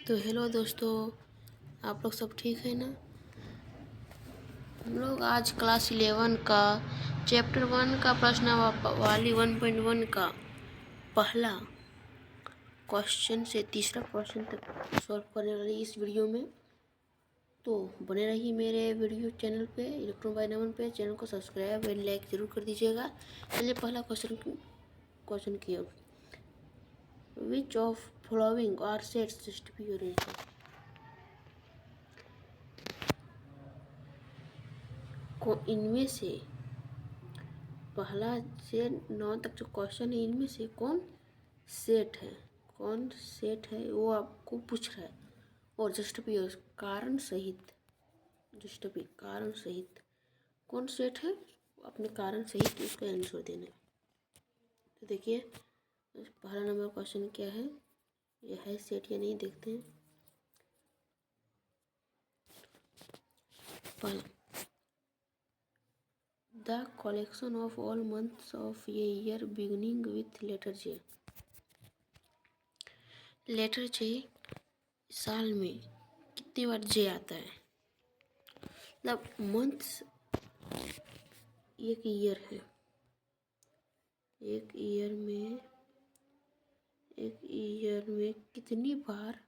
तो हेलो दोस्तों, आप लोग सब ठीक है ना। हम लोग आज क्लास 11 का चैप्टर 1 का प्रश्न वाली 1.1 का पहला क्वेश्चन से तीसरा क्वेश्चन तक सॉल्व करने वाली इस वीडियो में। तो बने रहिए मेरे वीडियो चैनल पे इलेक्ट्रॉन बाय नमन पे। चैनल को सब्सक्राइब एंड लाइक ज़रूर कर दीजिएगा। चलिए पहला क्वेश्चन किया, which of following are sets just be original. को इनमें से पहला से 9 तक जो क्वेश्चन है, इनमें से कौन सेट है वो आपको पूछ रहा है। और जस्टिफाई कारण सहित कौन सेट है, अपने कारण सहित उसका आंसर देना है। तो देखिए पहला नंबर क्वेश्चन क्या है, यह है सेट या नहीं, देखते हैं। पहला, the collection of all months of a year beginning with letter J. Letter J साल में कितनी बार जे आता है, मतलब मंथ्स एक ईयर है, एक ईयर में कितनी बार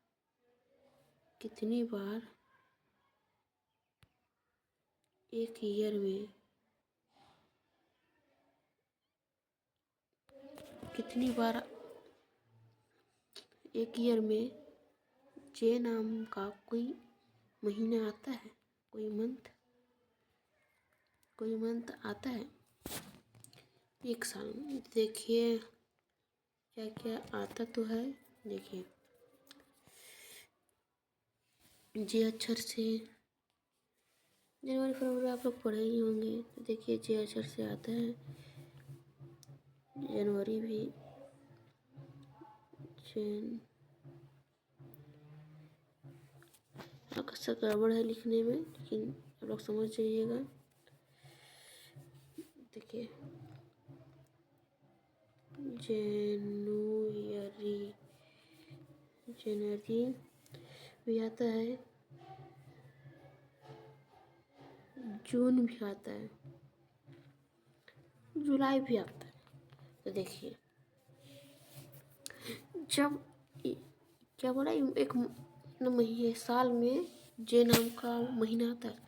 एक ईयर में कितनी बार एक ईयर में जे नाम का कोई महीना आता है, कोई मंथ आता है एक साल में। देखिए क्या क्या आता तो है। देखिए जे अक्षर से जनवरी फरवरी आप लोग पढ़े ही होंगे। तो देखिए जे अक्षर से आता है जनवरी भी, जैन। अक्सर गड़बड़ है लिखने में, लेकिन आप लोग समझ जाइएगा। देखिए जनवरी भी आता है, जून भी आता है, जुलाई भी आता है। तो देखिए जब क्या बोला, एक महीने साल में जे नाम का महीना आता है,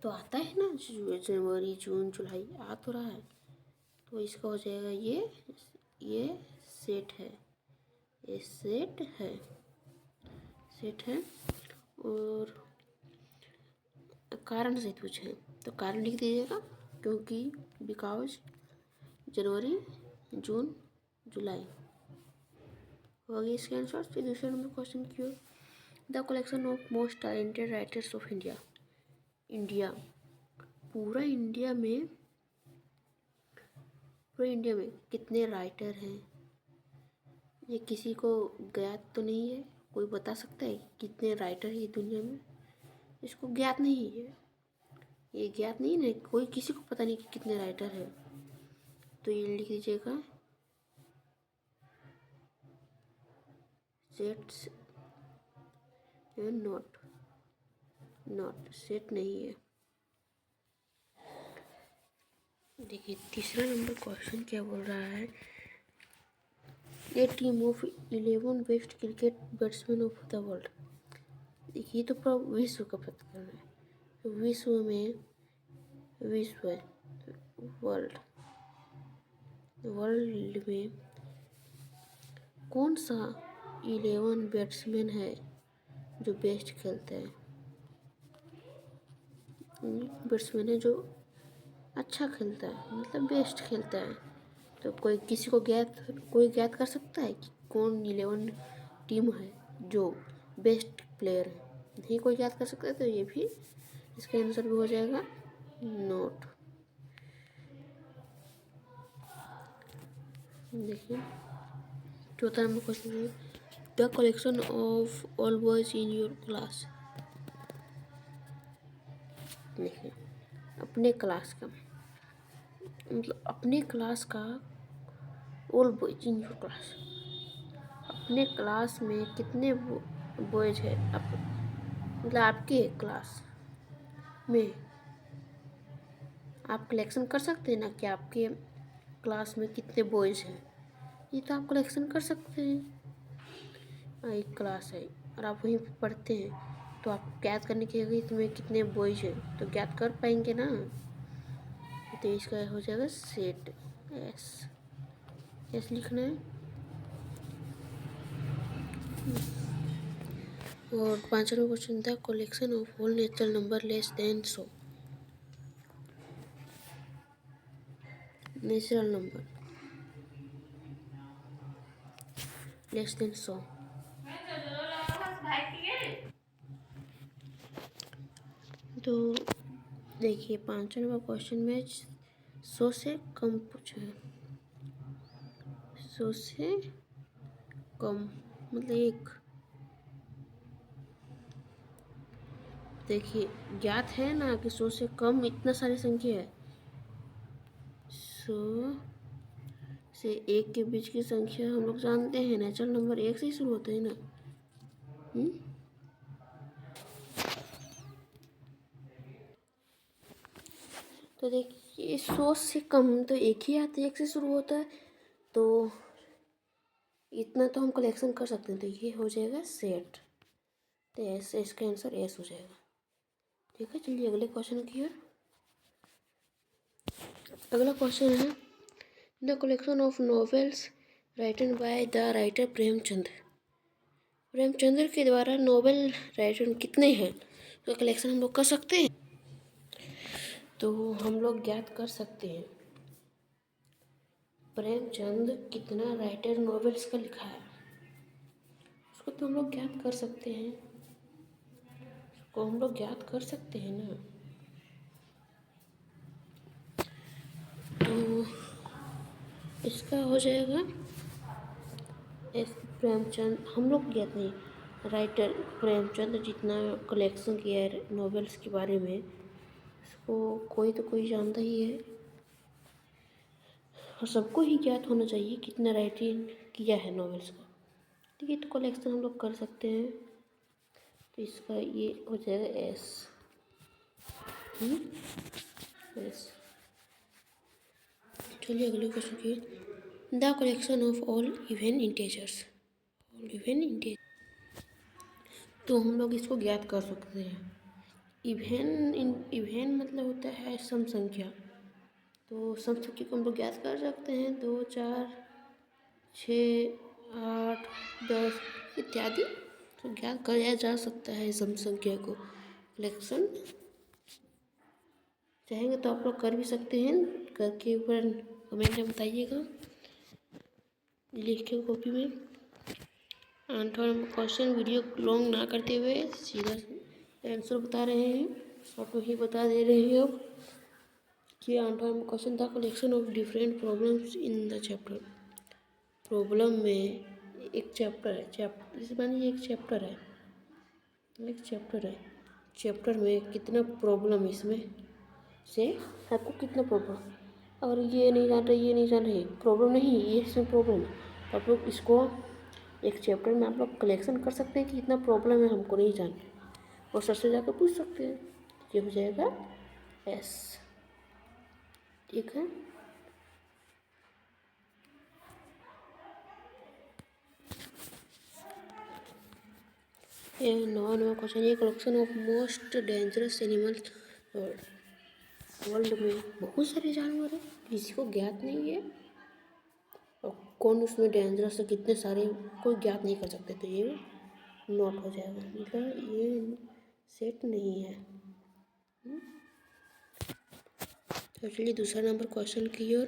तो आता है ना जनवरी जून जुलाई आ तो रहा है। तो इसका हो जाएगा ये सेट है, ये सेट है। और कारण से पूछे तो कारण लिख दीजिएगा, क्योंकि बिकॉज जनवरी जून जुलाई हो गई इसके आंसर। फिर दूसरे नंबर क्वेश्चन क्यों, the collection of most talented writers of India. पूरा इंडिया में कितने राइटर हैं, ये किसी को ज्ञात तो नहीं है। कोई बता सकता है कितने राइटर है दुनिया में, इसको ज्ञात नहीं है, ये ज्ञात नहीं है, कोई किसी को पता नहीं कि कितने राइटर है। तो ये लिख दीजिएगा सेट्स नॉट सेट नहीं है। देखिए तीसरा नंबर क्वेश्चन क्या बोल रहा है, a team of 11 best cricket batsman of the world. देखिए तो पूरा विश्व का पता करना है। वर्ल्ड में कौन सा 11 बैट्समैन है जो बेस्ट खेलते हैं, बैट्समैन है जो अच्छा खेलता है, मतलब बेस्ट खेलता है। तो कोई ज्ञात कर सकता है कि कौन 11 टीम है जो बेस्ट प्लेयर है, नहीं कोई ज्ञात कर सकता है। तो ये भी इसका आंसर भी हो जाएगा नोट। देखिए चौथा नंबर क्वेश्चन है, the collection of all boys in your class. देखिए अपने क्लास का, मतलब अपने क्लास का all boys in your class, अपने क्लास में कितने बॉयज है आप, मतलब आपके क्लास में आप कलेक्शन कर सकते हैं ना कि आपके क्लास में कितने बॉयज हैं, ये तो आप कलेक्शन कर सकते हैं। एक क्लास है और आप वहीं पे पढ़ते हैं तो आप ज्ञात करने के लिए तुम्हें कितने बॉयज हैं तो ज्ञात कर पाएंगे ना। तो इसका हो जाएगा सेट एस, एस लिखना है। और 5वां क्वेश्चन था collection of whole natural number less than 100। Natural number less than 100। तो देखिए 5 नंबर क्वेश्चन में 100 से कम पूछा है, 100 से कम मतलब एक। देखिए ज्ञात है ना कि 100 से कम इतना सारी संख्या है, 100 से 1 के बीच की संख्या हम लोग जानते हैं नेचुरल नंबर 1 से ही शुरू होता है ना। तो देखिए 100 से कम तो एक ही आता है, 1 से शुरू होता है, तो इतना तो हम कलेक्शन कर सकते हैं। तो ये हो जाएगा सेट, तो एस, इसका आंसर एस हो जाएगा। ठीक है, चलिए अगले क्वेश्चन की ओर। अगला क्वेश्चन है the collection of novels written by the writer Premchand. Premchandra के द्वारा नॉवेल राइटर कितने हैं तो कलेक्शन हम लोग कर सकते हैं। तो हम लोग ज्ञात कर सकते हैं प्रेमचंद कितना राइटर नॉवेल्स का लिखा है, उसको तो हम लोग ज्ञात कर सकते हैं, उसको हम लोग ज्ञात कर सकते हैं ना। तो इसका हो जाएगा एस प्रेमचंद, हम लोग ज्ञात नहीं, राइटर प्रेमचंद जितना कलेक्शन किया है नॉवेल्स के बारे में उसको कोई तो कोई जानता ही है और सबको ही ज्ञात होना चाहिए कितना राइटिंग किया है नॉवेल्स का। ठीक है, तो कलेक्शन हम लोग कर सकते हैं, तो इसका ये हो जाएगा एस, एस। चलिए अगले क्वेश्चन की, the collection of all even integers, all even integer. तो हम लोग इसको ज्ञात कर सकते हैं। इवेन मतलब होता है सम संख्या, तो सम संख्या को हम लोग ज्ञात कर सकते हैं 2, 4, 6, 8, 10 इत्यादि, तो ज्ञात किया जा सकता है सम संख्या को। कलेक्शन चाहेंगे तो आप लोग कर भी सकते हैं, करके ऊपर कमेंट में बताइएगा लिख के कॉपी में। थोड़ा क्वेश्चन वीडियो लॉन्ग ना करते हुए सीधा आंसर बता रहे हैं, आप ही बता दे रहे हैं अब कि 8वां क्वेश्चन था collection of different problems in the chapter. Problem में एक चैप्टर है, चैप्टर जैसे मानिए एक चैप्टर है, एक चैप्टर है, चैप्टर में कितना प्रॉब्लम, इसमें से आपको कितना प्रॉब्लम, अगर ये नहीं जान रहे, ये नहीं जान रहे, प्रॉब्लम नहीं ये इसमें प्रॉब्लम, तो आप लोग इसको एक चैप्टर में आप लोग कलेक्शन कर सकते हैं कि इतना प्रॉब्लम है हमको नहीं जान, और सर से जाकर पूछ सकते हैं। ये हो जाएगा एस। ठीक है, ये 9वां क्वेश्चन, ये collection of most dangerous animals world में बहुत सारे जानवर हैं, किसी को ज्ञात नहीं है और कौन उसमें डेंजरस है, कितने सारे कोई ज्ञात नहीं कर सकते, तो ये नोट हो जाएगा, मतलब ये सेट नहीं है। तो चलिए दूसरा नंबर क्वेश्चन की ओर।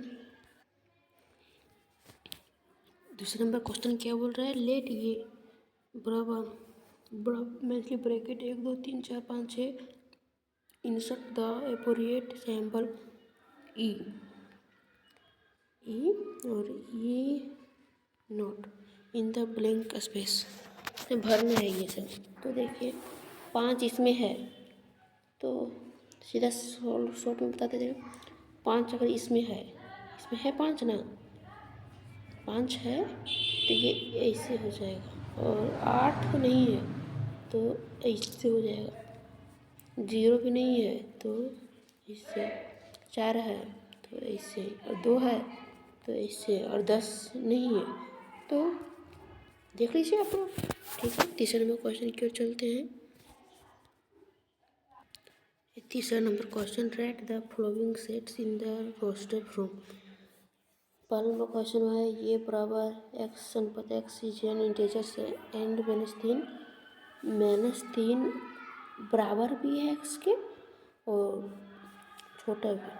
दूसरा नंबर क्वेश्चन क्या बोल रहा है, लेट ये बराबर मैथली bracket 1 2 3 4 5 6 insert the appropriate sample E और ये note in the blank space, भरना है ये सब। तो देखिए 5 इसमें है, तो सीधा शॉर्ट में बता देते हैं, 5 अगर इसमें है 5 ना, 5 है तो ये ऐसे हो जाएगा, और 8 नहीं है तो इससे हो जाएगा। 0 भी नहीं है तो इससे, 4 है तो इससे, और 2 है तो इससे, और 10 नहीं है तो देख लीजिए आप लोग। ठीक है, तीसरे नंबर क्वेश्चन की ओर चलते हैं। तीसरा number question, write the following sets in the roster form. पहला नंबर क्वेश्चन है ये बराबर एक्स संपत एक्स इज एन इंटीजर से एंड -3 बराबर भी है एक्स के और छोटा भी,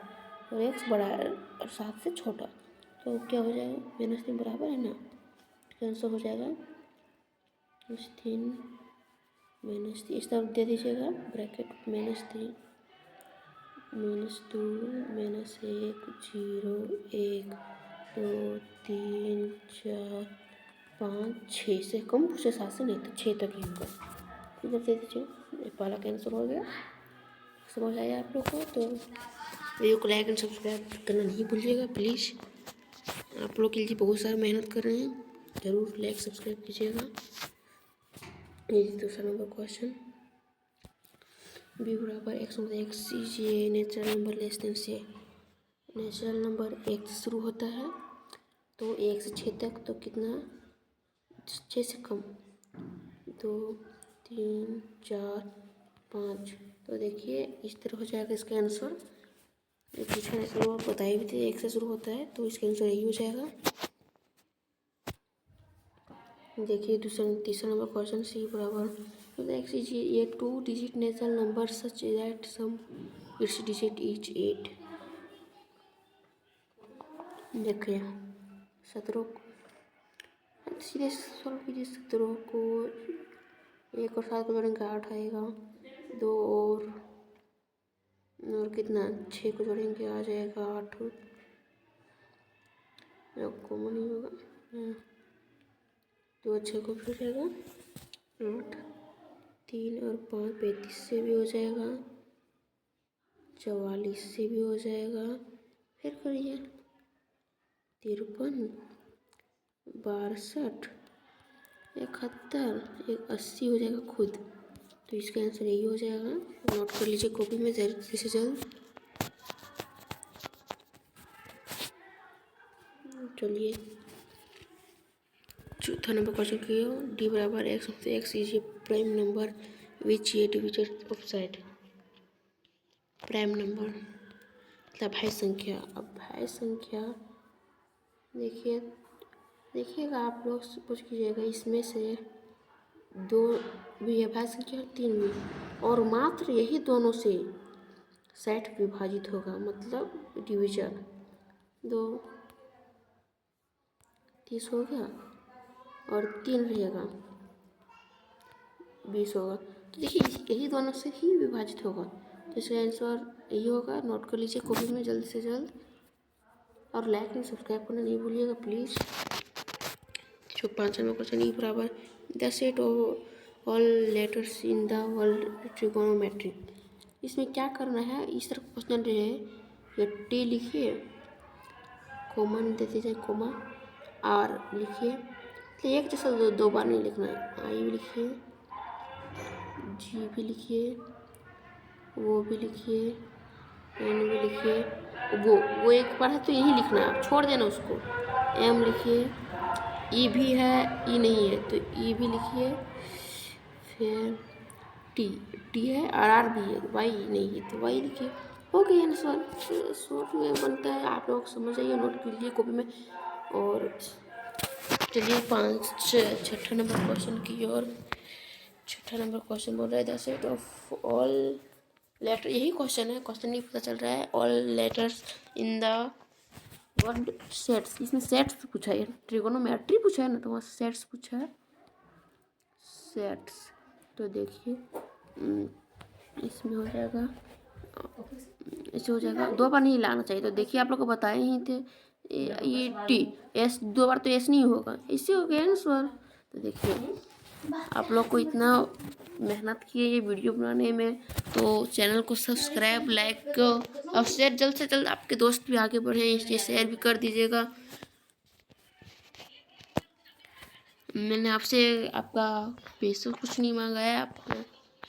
और एक्स बड़ा है और 7 से छोटा, तो क्या हो जाएगा, -3 बराबर है ना, आंसर हो जाएगा -3 इस तरफ दे दीजिएगा ब्रैकेट -3 -2 -1 0 1 2 3 4 5 6 से कम पूछे, 7 से नहीं तो 6 तक ही होगा, इधर दे दीजिए। पहला कैंसिल हो गया। समझ आया आप लोग को? तो वीडियो को लाइक एंड सब्सक्राइब करना नहीं भूलिएगा प्लीज़। आप लोग के लिए बहुत सारा मेहनत कर रहे हैं, ज़रूर लाइक सब्सक्राइब कीजिएगा। ये दूसरा नंबर क्वेश्चन, बी बराबर एक्स मतलब एक्स ये नेचुरल नंबर लेस देन से, नेचुरल नंबर 1 से शुरू होता है तो 1 से 6 तक, तो कितना, 6 से कम, 2 3 4 5, तो देखिए इस तरह हो जाएगा इसका आंसर। ये पूछा है वो बताए भी थे 1 से शुरू होता है तो इसका आंसर यही हो जाएगा। देखिए तीसरा नंबर क्वेश्चन, सी बराबर एक्स इज ये 2 digit natural number such that sum its digit is 8। देखिए 17 सीधे सॉल्व कीजिए, 17 को 1 और 7 को जोड़ेंगे 8 आएगा, 2 और कितना 6 को जोड़ेंगे आ जाएगा 8, कॉमन ही होगा, 2 6 को फिर जाएगा 8, 3 और 5 35 से भी हो जाएगा, 44 से भी हो जाएगा, फिर करिए 53 62 71 80 हो जाएगा खुद, तो इसका आंसर यही हो जाएगा। नोट कर लीजिए कॉपी में जल्द से जल्द। चलिए चौथा नंबर क्वेश्चन की, डी बराबर x is a prime number which A division of side. Prime number मतलब भाई संख्या। अब भाई संख्या देखिएगा आप लोग पूछ कीजिएगा, इसमें से 2 भी है भाई संख्या, 3 भी, और मात्र यही दोनों से 60 विभाजित होगा, मतलब डिवीजन 2 30 हो गया और 3 रहेगा 20 होगा, तो देखिए यही दोनों से ही विभाजित होगा, तो इसका आंसर यही होगा। नोट कर लीजिए कॉपी में जल्द से जल्द, और लाइक एंड सब्सक्राइब करना नहीं भूलिएगा प्लीज़। जो 5 नंबर क्वेश्चन, ई बराबर the set of all letters in the world trigonometry. इसमें क्या करना है, इस तरह क्वेश्चन रहे, ये टी लिखिए, कॉमन दे दीजिए, कोमा आर लिखिए, तो एक जैसा दो बार नहीं लिखना है, आई भी लिखिए, जी भी लिखिए, वो भी लिखिए, एन भी लिखिए, वो एक बार है तो यही लिखना है, आप छोड़ देना उसको, एम लिखिए, ई भी है, ई नहीं है तो ई भी लिखिए, फिर टी है, आर भी है, वाई नहीं है तो वाई लिखिए, हो गया आंसर। शॉर्ट में बनता है, आप लोग समझ जाइए, नोट कीजिए कॉपी में। और चलिए छठा नंबर क्वेश्चन की ओर। छठा नंबर क्वेश्चन बोल रहा है the set of all letter, यही क्वेश्चन है, क्वेश्चन नहीं पता चल रहा है, all letters in the word sets, इसमें सेट्स पूछा है, ट्रिगोनोमेट्री पूछा है ना, तो वहाँ सेट्स पूछा है, सेट्स, तो देखिए इसमें हो जाएगा, ऐसे हो जाएगा, 2 बार नहीं लाना चाहिए, तो देखिए आप लोग को बताए ही थे, ये टी एस 2 बार तो एस नहीं होगा, इससे हो गया ना स्वर। तो देखिए आप लोग को इतना मेहनत किए ये वीडियो बनाने में, तो चैनल को सब्सक्राइब लाइक और शेयर जल्द से जल्द, आपके दोस्त भी आगे बढ़े इसलिए शेयर भी कर दीजिएगा। मैंने आपसे आपका पैसा कुछ नहीं मांगा है, आपको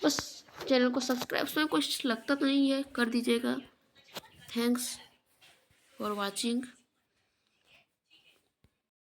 बस चैनल को सब्सक्राइब, उसमें कुछ लगता तो नहीं है, कर दीजिएगा। Thanks for watching.